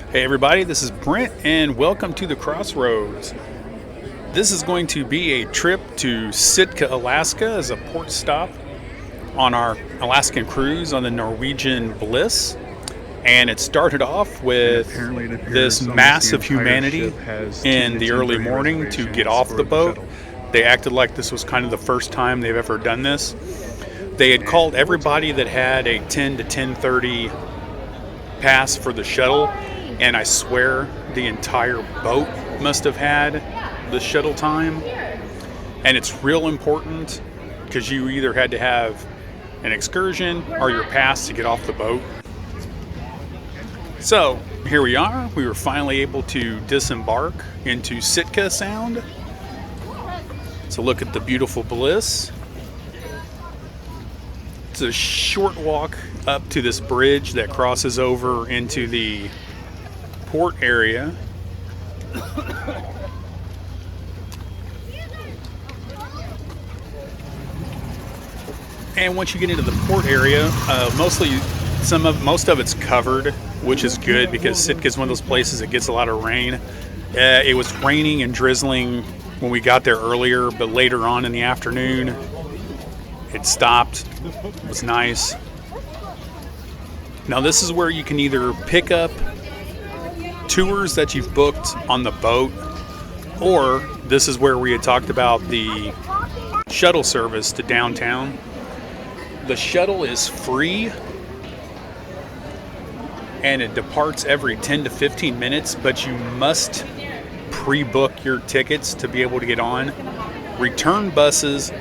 Hey everybody, this is Brent and welcome to the Crossroads. This is going to be a trip to Sitka, Alaska as a port stop on our Alaskan cruise on the Norwegian Bliss. And it started off with this mass of humanity in the early morning to get off the boat. They acted like this was kind of the first time they've ever done this. They had called everybody that had a 10 to 10:30 pass for the shuttle, and I swear the entire boat must have had the shuttle time. And it's real important because you either had to have an excursion or your pass to get off the boat. So here we are. We were finally able to disembark into Sitka Sound. So look at the beautiful Bliss. It's a short walk up to this bridge that crosses over into the port area. And once you get into the port area, most of it's covered, which is good because Sitka is one of those places that gets a lot of rain. It was raining and drizzling when we got there earlier, but later on in the afternoon, it stopped. It was nice. Now this is where you can either pick up tours that you've booked on the boat, or this is where we had talked about the shuttle service to downtown. The shuttle is free and it departs every 10 to 15 minutes, but you must pre-book your tickets to be able to get on. Return buses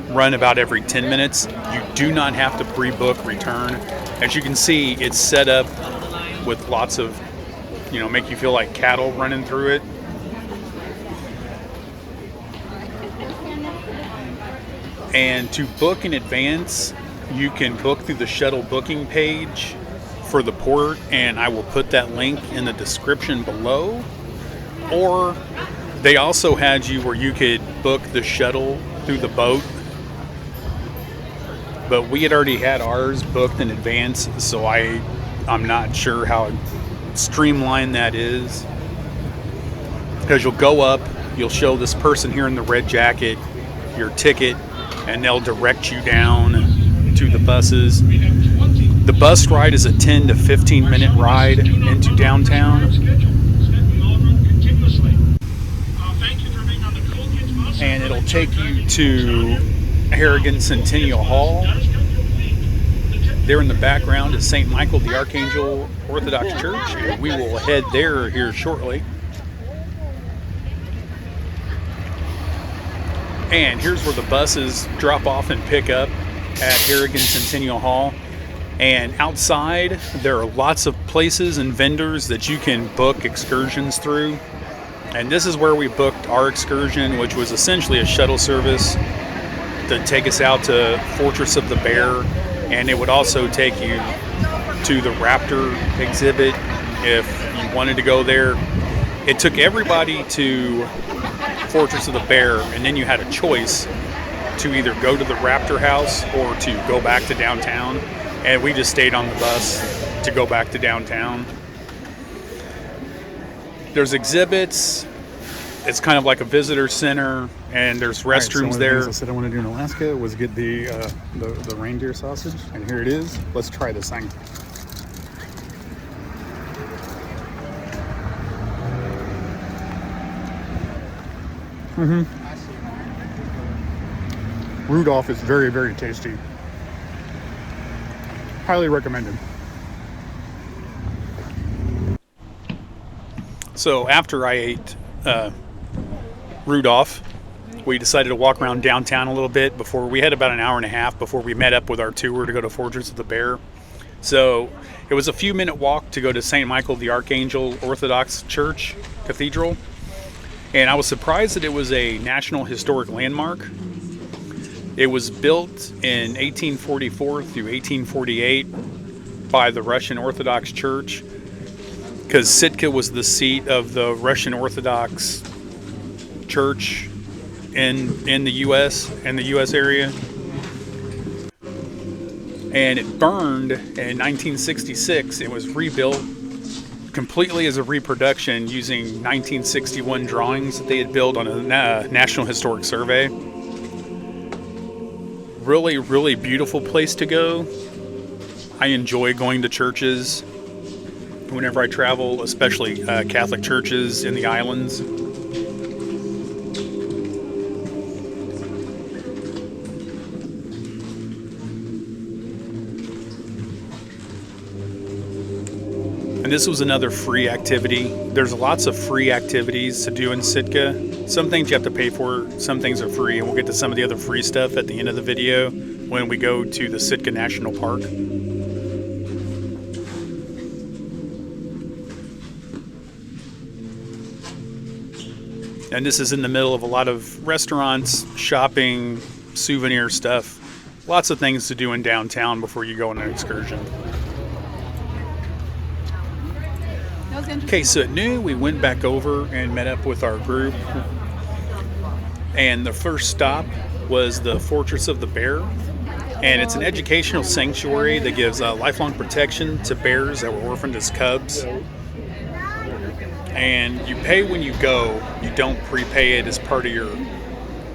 run about every 10 minutes. You do not have to pre-book return. As you can see, it's set up with lots of, make you feel like cattle running through it. And to book in advance, you can book through the shuttle booking page for the port, and I will put that link in the description below. Or they also had you where you could book the shuttle through the boat, but we had already had ours booked in advance, so I'm not sure how streamlined that is. Because you'll go up, you'll show this person here in the red jacket your ticket, and they'll direct you down to the buses. The bus ride is a 10 to 15 minute ride into downtown. And it'll take you to Harrigan Centennial Hall. There in the background is St. Michael the Archangel Orthodox Church, and we will head there here shortly. And here's where the buses drop off and pick up at Harrigan Centennial Hall. And outside, there are lots of places and vendors that you can book excursions through. And this is where we booked our excursion, which was essentially a shuttle service to take us out to Fortress of the Bear. And it would also take you to the Raptor exhibit if you wanted to go there. It took everybody to Fortress of the Bear, and then you had a choice to either go to the Raptor house or to go back to downtown. And we just stayed on the bus to go back to downtown. There's exhibits. It's kind of like a visitor center, and there's restrooms there. I said I want to do in Alaska was get the reindeer sausage, and here it is. Let's try this thing. Rudolph is very, very tasty. Highly recommended. So after I ate Rudolph, we decided to walk around downtown a little bit before we had about an hour and a half before we met up with our tour to go to Fortress of the Bear. So it was a few minute walk to go to St. Michael the Archangel Orthodox Church Cathedral. And I was surprised that it was a National Historic Landmark. It was built in 1844 through 1848 by the Russian Orthodox Church, because Sitka was the seat of the Russian Orthodox Church in the U.S. and the U.S. area. And it burned in 1966. It was rebuilt completely as a reproduction using 1961 drawings that they had built on a National Historic Survey. Really, really beautiful place to go. I enjoy going to churches whenever I travel, especially Catholic churches in the islands. And this was another free activity. There's lots of free activities to do in Sitka. Some things you have to pay for, some things are free, and we'll get to some of the other free stuff at the end of the video when we go to the Sitka National Park. And this is in the middle of a lot of restaurants, shopping, souvenir stuff. Lots of things to do in downtown before you go on an excursion. Okay, so at noon we went back over and met up with our group. And the first stop was the Fortress of the Bear. And it's an educational sanctuary that gives lifelong protection to bears that were orphaned as cubs. And you pay when you go. You don't prepay it as part of your...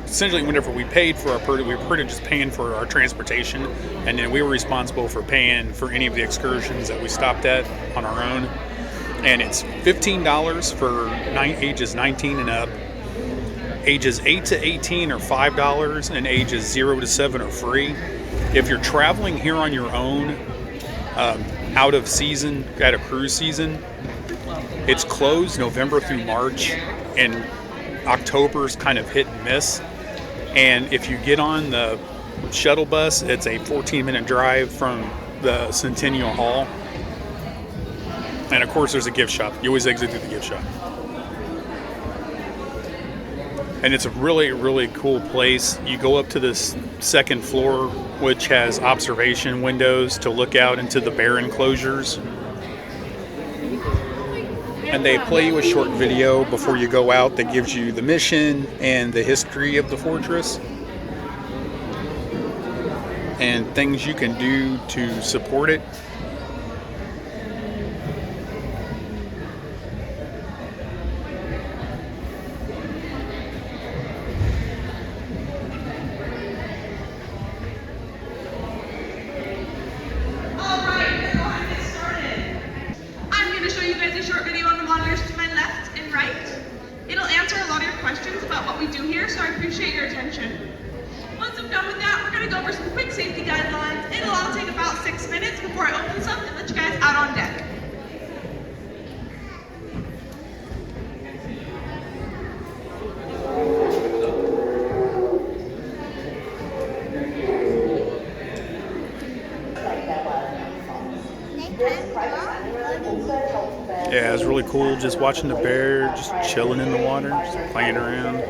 Essentially, whenever we paid for our... We were pretty just paying for our transportation. And then we were responsible for paying for any of the excursions that we stopped at on our own. And it's $15 for ages 19 and up. Ages 8 to 18 are $5, and ages 0 to 7 are free. If you're traveling here on your own, out of season, at a cruise season, it's closed November through March, and October's kind of hit and miss. And if you get on the shuttle bus, it's a 14-minute drive from the Centennial Hall. And of course, there's a gift shop. You always exit through the gift shop. And it's a really, really cool place. You go up to this second floor, which has observation windows to look out into the bear enclosures. And they play you a short video before you go out that gives you the mission and the history of the fortress. And things you can do to support it. Yeah, it was really cool just watching the bear, just chilling in the water, just playing around.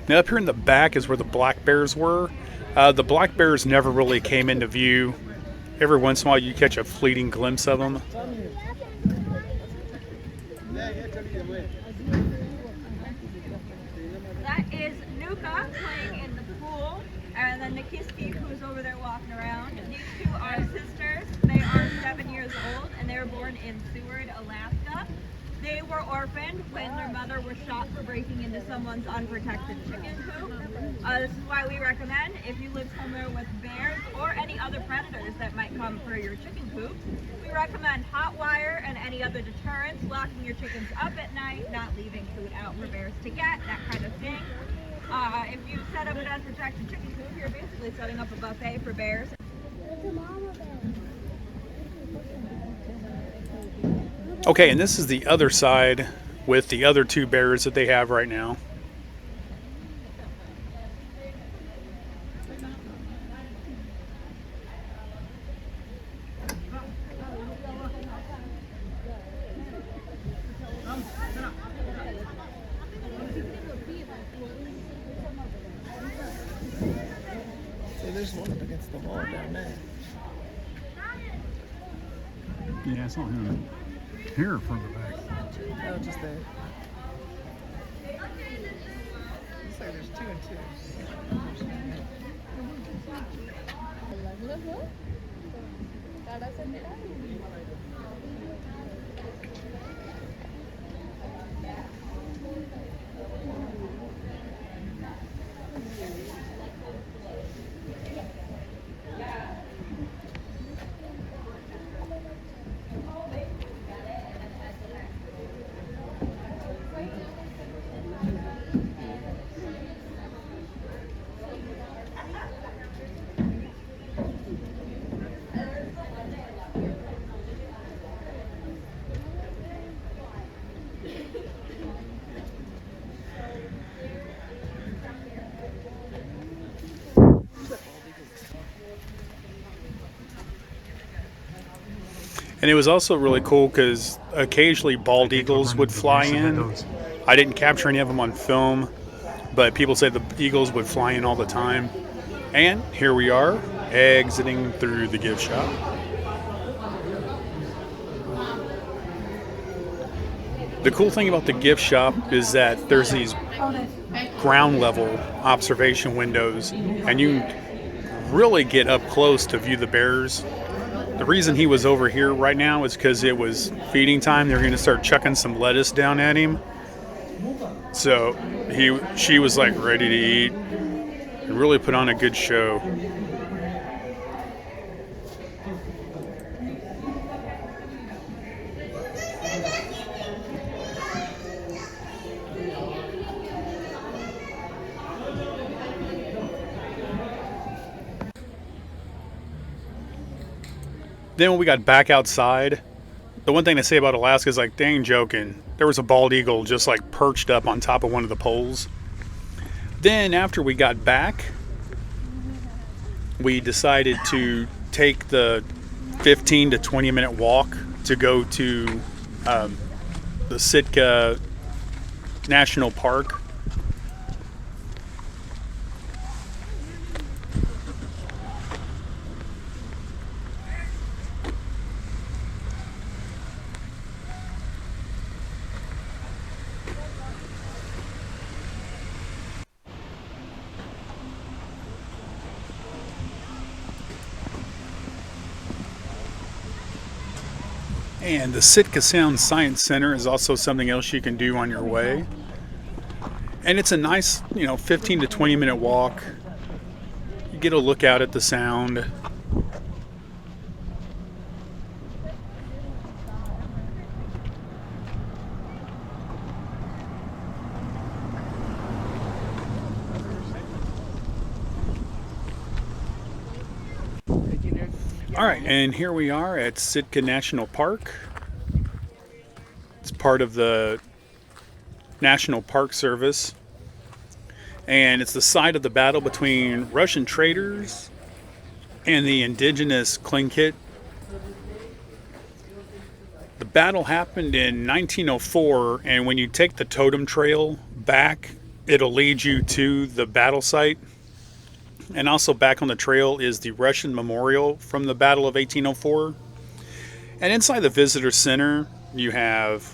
Now up here in the back is where the black bears were. The black bears never really came into view. Every once in a while you catch a fleeting glimpse of them. That is Nuka playing in the pool, and then Nikiski, who's over there walking around. These two are sisters. They are 7 years old, and they were born in Seward, Alaska. They were orphaned when their mother was shot for breaking into someone's unprotected chicken coop. This is why we recommend, if you live somewhere with bears or any other predators that might come for your chicken coop, we recommend hot wire and any other deterrents, locking your chickens up at night, not leaving food out for bears to get, that kind of thing. If you set up an unprotected chicken coop, you're basically setting up a buffet for bears. Okay, and this is the other side with the other two bears that they have right now. against the wall down there. Yeah, I saw him here further back. Oh, just there. Looks like there's 2 and 2. And it was also really cool because occasionally bald eagles would fly in. I didn't capture any of them on film, but people say the eagles would fly in all the time. And here we are, exiting through the gift shop. The cool thing about the gift shop is that there's these ground level observation windows, and you really get up close to view the bears. The reason he was over here right now is because it was feeding time. They're going to start chucking some lettuce down at him. So she was like ready to eat and really put on a good show. Then when we got back outside, the one thing to say about Alaska is like, they ain't joking. There was a bald eagle just like perched up on top of one of the poles. Then after we got back, we decided to take the 15 to 20 minute walk to go to the Sitka National Park. And the Sitka Sound Science Center is also something else you can do on your way. And it's a nice, 15 to 20 minute walk. You get a look out at the sound. All right, and here we are at Sitka National Park. It's part of the National Park Service. And it's the site of the battle between Russian traders and the indigenous Tlingit. The battle happened in 1904, and when you take the Totem trail back, it'll lead you to the battle site. And also back on the trail is the Russian memorial from the Battle of 1804. And inside the visitor center, you have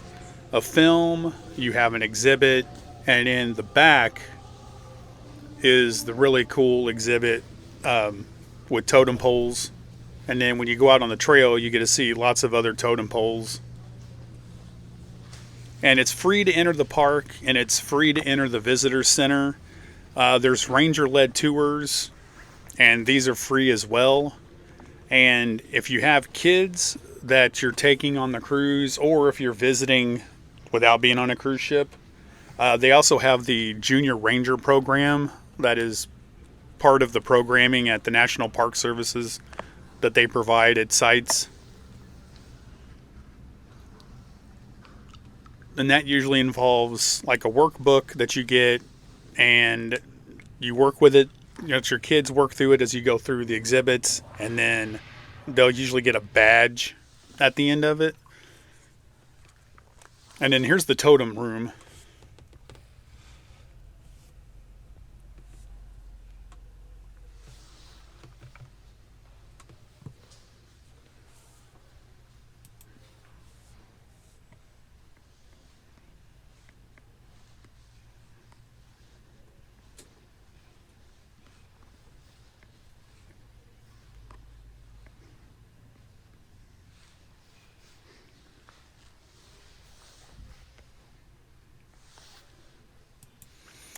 a film, you have an exhibit, and in the back is the really cool exhibit with totem poles. And then when you go out on the trail, you get to see lots of other totem poles. And it's free to enter the park, and it's free to enter the visitor center. There's ranger-led tours, and these are free as well. And if you have kids that you're taking on the cruise, or if you're visiting without being on a cruise ship, they also have the Junior Ranger program that is part of the programming at the National Park Services that they provide at sites. And that usually involves like a workbook that you get, and you work with it. Let your kids work through it as you go through the exhibits, and then they'll usually get a badge at the end of it. And then here's the totem room.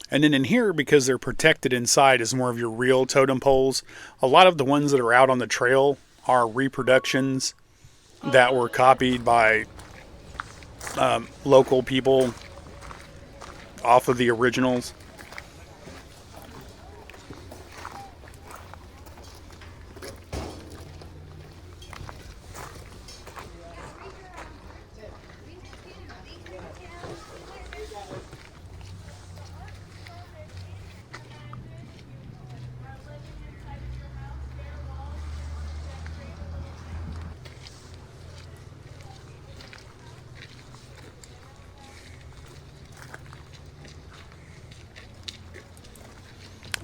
And then in here, because they're protected inside, is more of your real totem poles. A lot of the ones that are out on the trail are reproductions that were copied by local people off of the originals.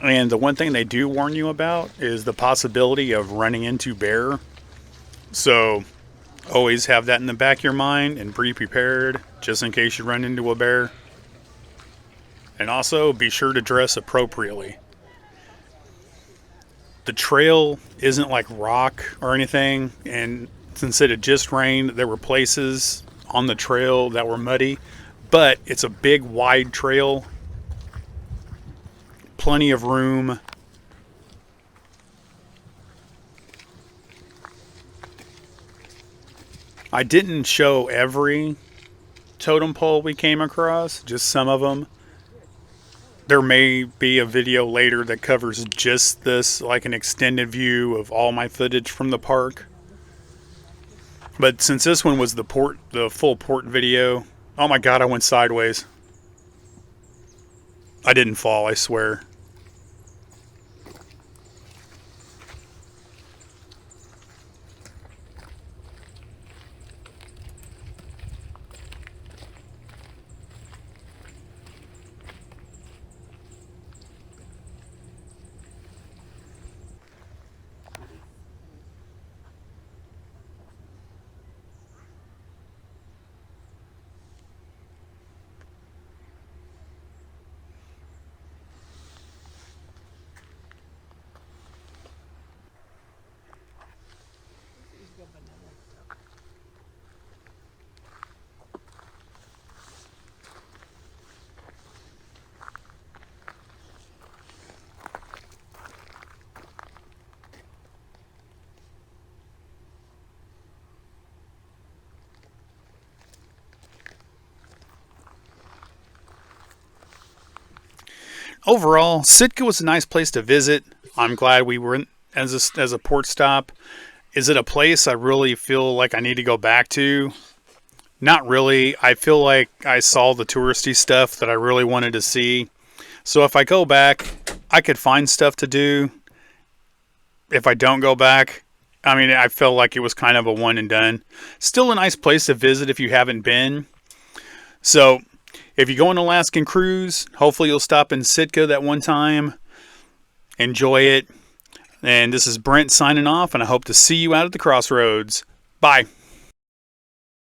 And the one thing they do warn you about is the possibility of running into bear. So always have that in the back of your mind and be prepared just in case you run into a bear. And also be sure to dress appropriately. The trail isn't like rock or anything, and since it had just rained, there were places on the trail that were muddy, but it's a big wide trail. Plenty of room. I didn't show every totem pole we came across, just some of them. There may be a video later that covers just this, like an extended view of all my footage from the park. But since this one was the full port video, oh my god, I went sideways. I didn't fall, I swear. Overall, Sitka was a nice place to visit. I'm glad we were in as a port stop. Is it a place I really feel like I need to go back to? Not really. I feel like I saw the touristy stuff that I really wanted to see. So if I go back, I could find stuff to do. If I don't go back, I mean, I felt like it was kind of a one and done. Still a nice place to visit if you haven't been. So if you go on an Alaskan cruise, hopefully you'll stop in Sitka that one time. Enjoy it. And this is Brent signing off, and I hope to see you out at the Crossroads. Bye.